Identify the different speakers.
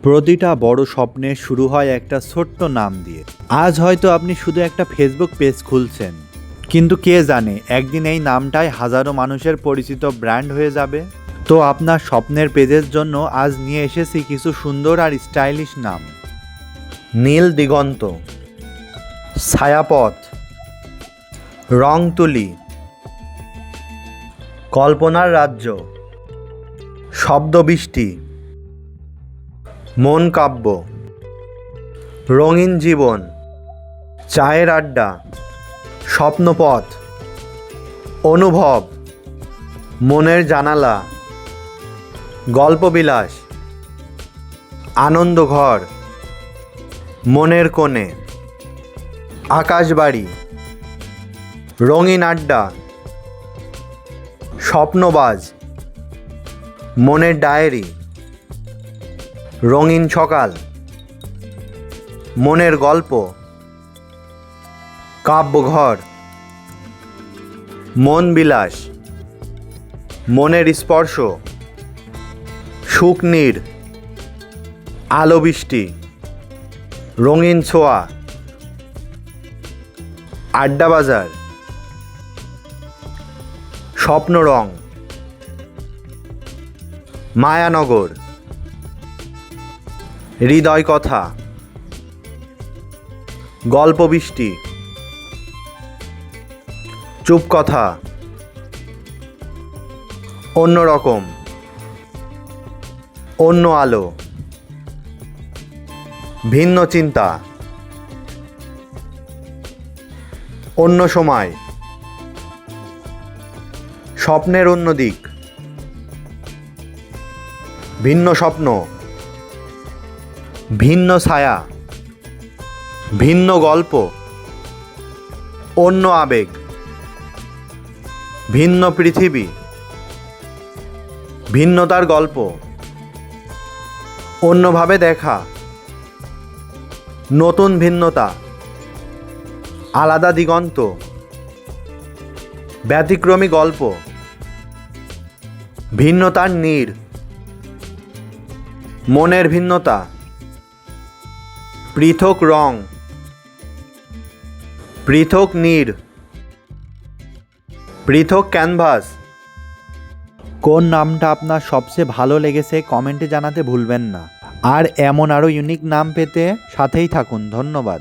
Speaker 1: প্রতিটা বড় স্বপ্নের শুরু হয় একটা ছোট্ট নাম দিয়ে। আজ হয়তো আপনি শুধু একটা ফেসবুক পেজ খুলছেন, কিন্তু কে জানে একদিন এই নামটাই হাজারো মানুষের পরিচিত ব্র্যান্ড হয়ে যাবে। তো আপনার স্বপ্নের পেজের জন্য আজ নিয়ে এসেছি কিছু সুন্দর আর স্টাইলিশ নাম। নীল দিগন্ত, ছায়াপথ, রংতুলি, কল্পনার রাজ্য, শব্দবৃষ্টি, মন কাব্য, রঙিন জীবন, চায়ের আড্ডা, স্বপ্নপথ, অনুভব, মনের জানালা, গল্পবিলাস, আনন্দঘর, মনের কোণে, আকাশবাড়ি, রঙিন আড্ডা, স্বপ্নবাজ, মনের ডায়েরি, রঙিন সকাল, মনের গল্প, কাব্যঘর, মন বিলাস, মনের স্পর্শ, সুখনীড়, আলো বৃষ্টি, রঙিন ছোঁয়া, আড্ডা বাজার, স্বপ্নরং, মায়ানগর, হৃদয় কথা, গল্পবৃষ্টি, চুপ কথা, অন্যরকম, অন্য আলো, ভিন্ন চিন্তা, অন্য সময়, স্বপ্নের অন্য দিক, ভিন্ন স্বপ্ন, ভিন্ন ছায়া, ভিন্ন গল্প, অন্য আবেগ, ভিন্ন পৃথিবী, ভিন্নতার গল্প, অন্যভাবে দেখা, নতুন ভিন্নতা, আলাদা দিগন্ত, ব্যতিক্রমী গল্প, ভিন্নতার নীড়, মনের ভিন্নতা, পৃথক রং, পৃথক নীড়, পৃথক ক্যানভাস। কোন নামটা আপনার সবচেয়ে ভালো লেগেছে কমেন্টে জানাতে ভুলবেন না। আর এমন আরও ইউনিক নাম পেতে সাথেই থাকুন। ধন্যবাদ।